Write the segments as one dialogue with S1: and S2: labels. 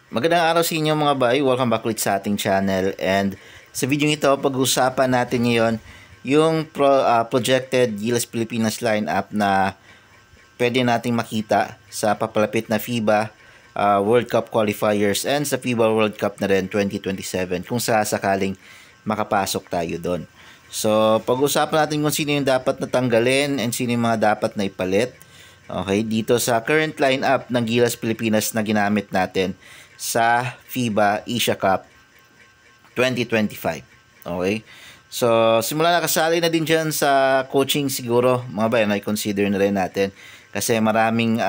S1: Magandang araw sa inyo mga bay. Welcome back ulit sa ating channel. And sa video ito, pag-uusapan natin ngayon yung projected Gilas Pilipinas lineup na pwede nating makita sa papalapit na FIBA World Cup qualifiers and sa FIBA World Cup na rin 2027 kung sakaling makapasok tayo doon. So, pag-uusapan natin kung sino yung dapat natanggalin and sino yung mga dapat na ipalit. Okay, dito sa current lineup ng Gilas Pilipinas na ginamit natin sa FIBA Asia Cup 2025. Okay? So, simula na kasali na din dyan sa coaching siguro, mga bayan, ay consider na rin natin. Kasi maraming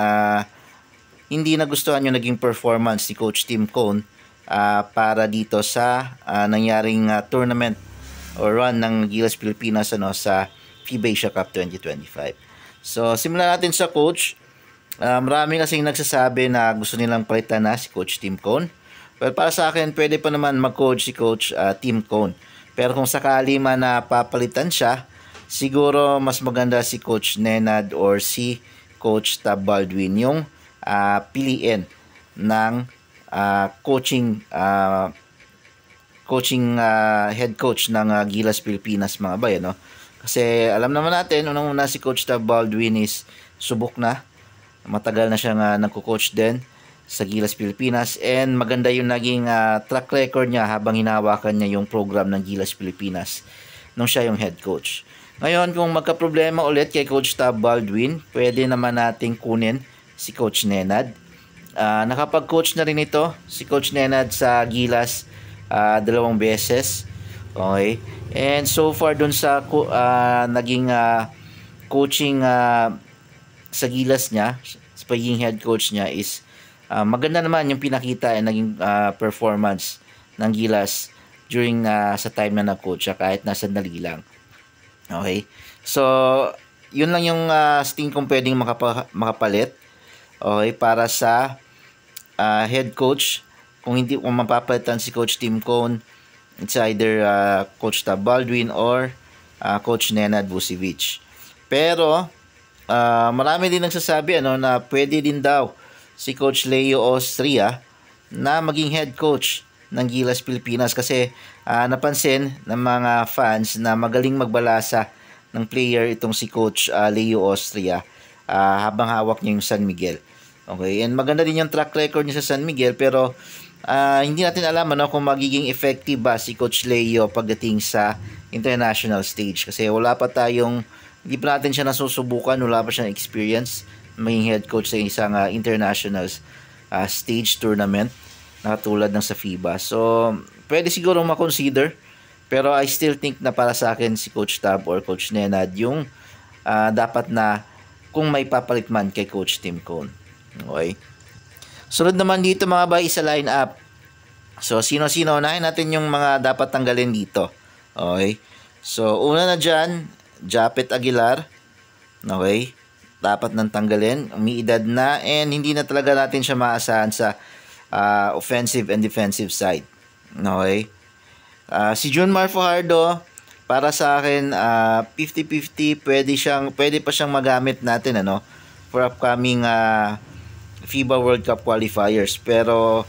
S1: hindi nagustuhan yung naging performance ni Coach Tim Cone para dito sa nangyaring tournament or run ng Gilas Pilipinas sa FIBA Asia Cup 2025. So, simulan natin sa coach. Marami kasing nagsasabi na gusto nilang palitan na si Coach Tim Cone. Pero para sa akin, pwede pa naman mag-coach si Coach Tim Cone. Pero kung sakali man na papalitan siya, siguro mas maganda si Coach Nenad or si Coach Tab Baldwin yung piliin ng coaching head coach ng Gilas Pilipinas, mga bay, no? Kasi alam naman natin, unang-una si Coach Tab Baldwin is subok na. Matagal na siyang nagko-coach din sa Gilas Pilipinas and maganda yung naging track record niya habang hinahawakan niya yung program ng Gilas Pilipinas nung siya yung head coach. Ngayon, kung magka-problema ulit kay Coach Tab Baldwin, pwede naman nating kunin si Coach Nenad. Nakapag-coach na rin ito si Coach Nenad sa Gilas 2 beses. Okay? And so far dun sa naging coaching sa Gilas niya, sa pagiging head coach niya is maganda naman yung pinakita and naging performance ng Gilas during sa time na nag-coach siya kahit nasa sandali lang. Okay? So, yun lang yung tingin kong pwedeng makapalit. Okay? Para sa head coach. Kung mapapalitan si Coach Tim Cone, it's either Coach Tab Baldwin or Coach Nenad Vucevic. Pero, marami din nagsasabi na pwede din daw si Coach Leo Austria na maging head coach ng Gilas Pilipinas kasi napansin ng mga fans na magaling magbalasa ng player itong si Coach Leo Austria habang hawak niya yung San Miguel. Okay, and maganda din yung track record niya sa San Miguel pero hindi natin alam kung magiging effective ba si Coach Leo pagdating sa international stage kasi hindi pa natin siya nasusubukan, wala pa siyang experience maging head coach sa isang international stage tournament na katulad ng sa FIBA. So, pwede siguro makonsider pero I still think na para sa akin si Coach Tab or Coach Nenad yung dapat na kung may papalit man kay Coach Tim Cone. Okay? Sunod naman dito mga bay sa lineup. So, sino-sino? Unahin natin yung mga dapat tanggalin dito. Okay? So, una na dyan, Japet Aguilar. Okay? Dapat nang tanggalin. Umiidad na and hindi na talaga natin siya maasahan sa offensive and defensive side. Okay? Si Junmar Fajardo, para sa akin, 50-50. Pwede pa siyang magamit natin for upcoming FIBA World Cup qualifiers. Pero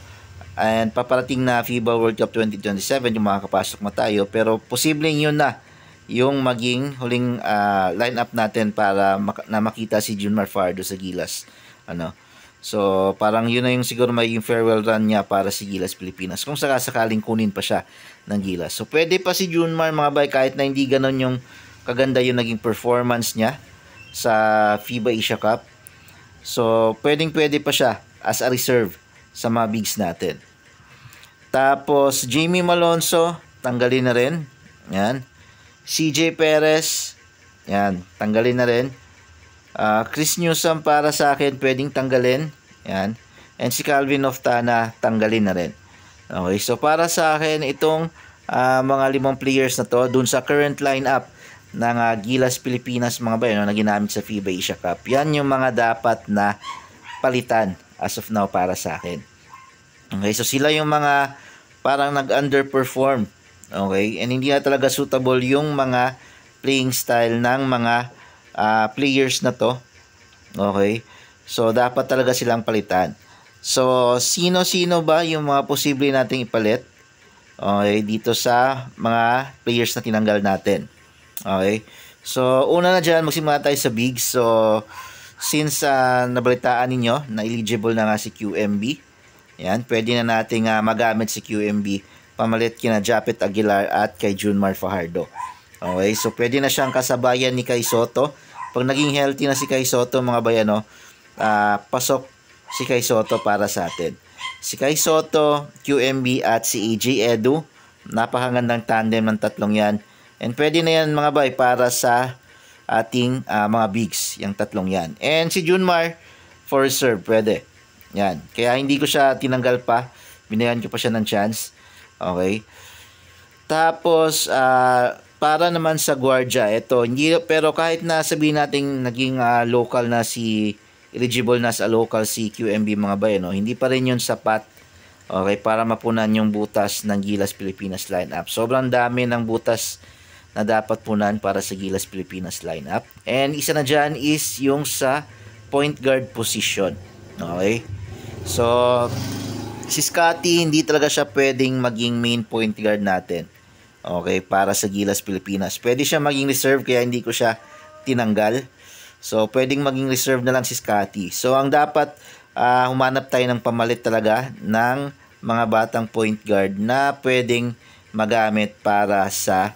S1: paparating na FIBA World Cup 2027 yung makakapasok na tayo. Pero posibleng yun na yung maging huling lineup natin para na makita si Junmar Fajardo sa Gilas. So, parang yun na yung siguro magiging farewell run niya para si Gilas Pilipinas. Kung sakaling kunin pa siya ng Gilas. So, pwede pa si Junmar mga bay kahit na hindi ganon yung kaganda yung naging performance niya sa FIBA Asia Cup. So, pwede pa siya as a reserve sa mga bigs natin. Tapos, Jamie Malonzo, tanggalin na rin. Yan. CJ Perez, yan, tanggalin na rin. Chris Newsom para sa akin, pwedeng tanggalin. Yan. And si Calvin Oftana, tanggalin na rin. Okay, so para sa akin, itong mga 5 players na to, dun sa current lineup ng Gilas Pilipinas, mga bayan, na ginamit sa FIBA Asia Cup. Yan yung mga dapat na palitan as of now para sa akin. Okay, so sila yung mga parang nag-underperform. Okay, and hindi na talaga suitable yung mga playing style ng mga players na to. Okay, so dapat talaga silang palitan. So, sino-sino ba yung mga posible nating ipalit? Okay, dito sa mga players na tinanggal natin. Okay. So, una na dyan, magsimula tayo sa bigs. So, since nabalitaan ninyo na eligible na nga si QMB, yan, pwede na nating magamit si QMB pamalit kina Japet Aguilar at kay Junmar Fajardo. Okay, so pwede na siyang kasabayan ni Kai Soto. Pag naging healthy na si Kai Soto, mga bayano, pasok si Kai Soto para sa atin. Si Kai Soto, QMB at si AJ Edu, napakagandang tandem ng tatlong yan. And pwede na yan mga bay para sa ating mga bigs, yung tatlong yan. And si Junmar, for reserve, pwede. Yan. Kaya hindi ko siya tinanggal pa. Binayan ko pa siya ng chance. Okay. Tapos, para naman sa guardia, ito, hindi, pero kahit na sabihin natin naging local na si, eligible na sa local si QMB mga bayan, no? Hindi pa rin yun sapat, okay, para mapunan yung butas ng Gilas Pilipinas lineup. Sobrang dami ng butas na dapat punan para sa Gilas Pilipinas lineup. And isa na dyan is yung sa point guard position. Okay? So, si Scotty, hindi talaga siya pwedeng maging main point guard natin. Okay, para sa Gilas Pilipinas. Pwede siya maging reserve kaya hindi ko siya tinanggal. So, pwedeng maging reserve na lang si Scotty. So, ang dapat, humanap tayo ng pamalit talaga ng mga batang point guard na pwedeng magamit para sa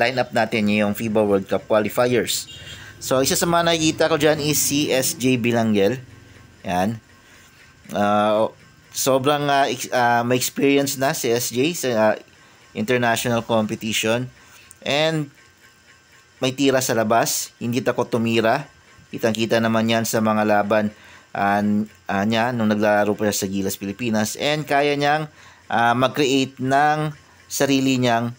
S1: lineup natin yung FIBA World Cup qualifiers. So, isa sa mga nakikita ko dyan is si SJ Bilangel. Yan. Sobrang may experience na si SJ sa international competition. And may tira sa labas. Hindi takot tumira. Kitang-kita naman yan sa mga laban niya nung naglalaro pa siya sa Gilas Pilipinas. And kaya niyang mag-create ng sarili niyang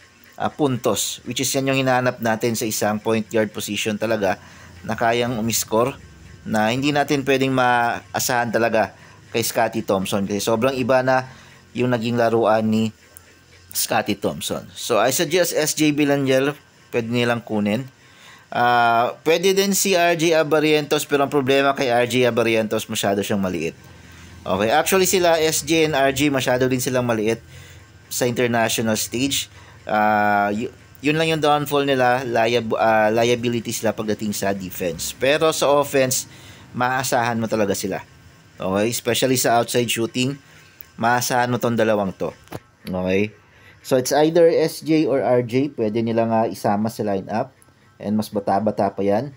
S1: puntos. Which is yan yung hinahanap natin sa isang point guard position talaga na kayang umiscore. Na hindi natin pwedeng maasahan talaga kay Scotty Thompson. Kasi sobrang iba na yung naging laruan ni Scotty Thompson. So, I suggest SJ Bilangel, pwede nilang kunin. Pwede din si RJ Abarientos, pero ang problema kay RJ Abarientos, masyado siyang maliit. Okay, actually sila, SJ and RJ, masyado din silang maliit sa international stage. Yun lang yung downfall nila, liability sila pagdating sa defense. Pero sa offense, maasahan mo talaga sila. Okay, especially sa outside shooting, maasahan mo tong dalawang to. Okay. So, it's either SJ or RJ. Pwede nilang isama sa lineup. And mas bata-bata pa yan.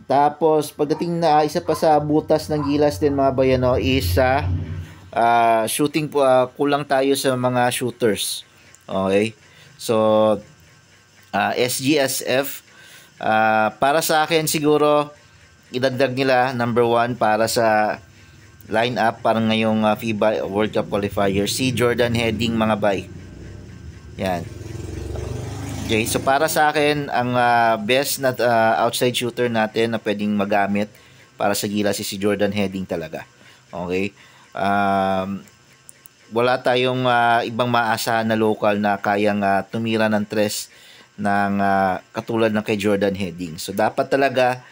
S1: Tapos, pagdating na isa pa sa butas ng Gilas din mga bayano is shooting po. Kulang tayo sa mga shooters. Okay. So, SGSF. Para sa akin siguro, idagdag nila number 1 para sa lineup parang ngayong FIBA World Cup qualifier, si Jordan Heading mga bay. Yan. Okay, so para sa akin, ang best na outside shooter natin na pwedeng magamit para sa Gilas si Jordan Heading talaga. Okay? Wala tayong ibang maasahan na local na kayang tumira ng tres ng katulad ng kay Jordan Heading. So dapat talaga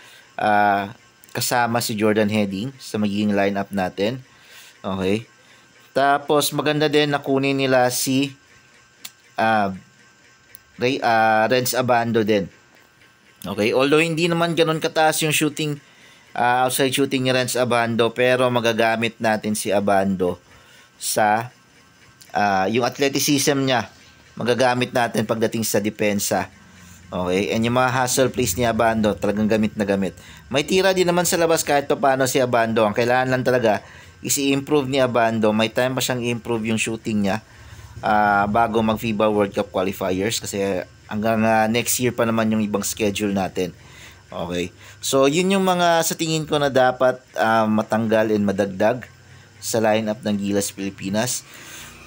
S1: kasama si Jordan Heading sa magiging lineup natin. Okay? Tapos maganda din na kunin nila si Renz Abando din. Okay, although hindi naman ganoon kataas yung shooting, outside shooting ni Renz Abando, pero magagamit natin si Abando sa yung athleticism niya, magagamit natin pagdating sa depensa. Okay, and yung mga hustle plays ni Abando, talagang gamit na gamit. May tira din naman sa labas kahit pa paano si Abando. Ang kailangan lang talaga is i-improve ni Abando. May time pa siyang i-improve yung shooting niya bago mag FIBA World Cup qualifiers, kasi hanggang next year pa naman yung ibang schedule natin. Okay, so yun yung mga sa tingin ko na dapat matanggal and madagdag sa lineup ng Gilas Pilipinas.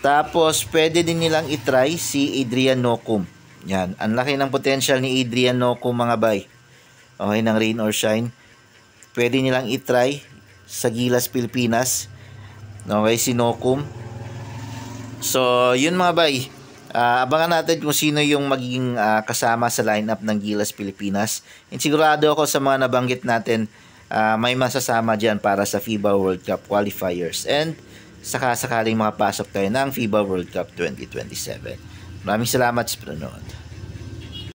S1: Tapos pwede din nilang itry si Adrian Nocum. Yan, ang laki ng potential ni Adrian Nocum mga bay. Okay, ng rain or shine, pwede nilang itry sa Gilas Pilipinas. Okay, si Nocum. So, yun mga bay. Abangan natin kung sino yung magiging kasama sa lineup ng Gilas Pilipinas. And sigurado ako sa mga nabanggit natin may masasama dyan para sa FIBA World Cup qualifiers and saka sakaling makapasok tayo ng FIBA World Cup 2027. Maraming salamat sa panonood.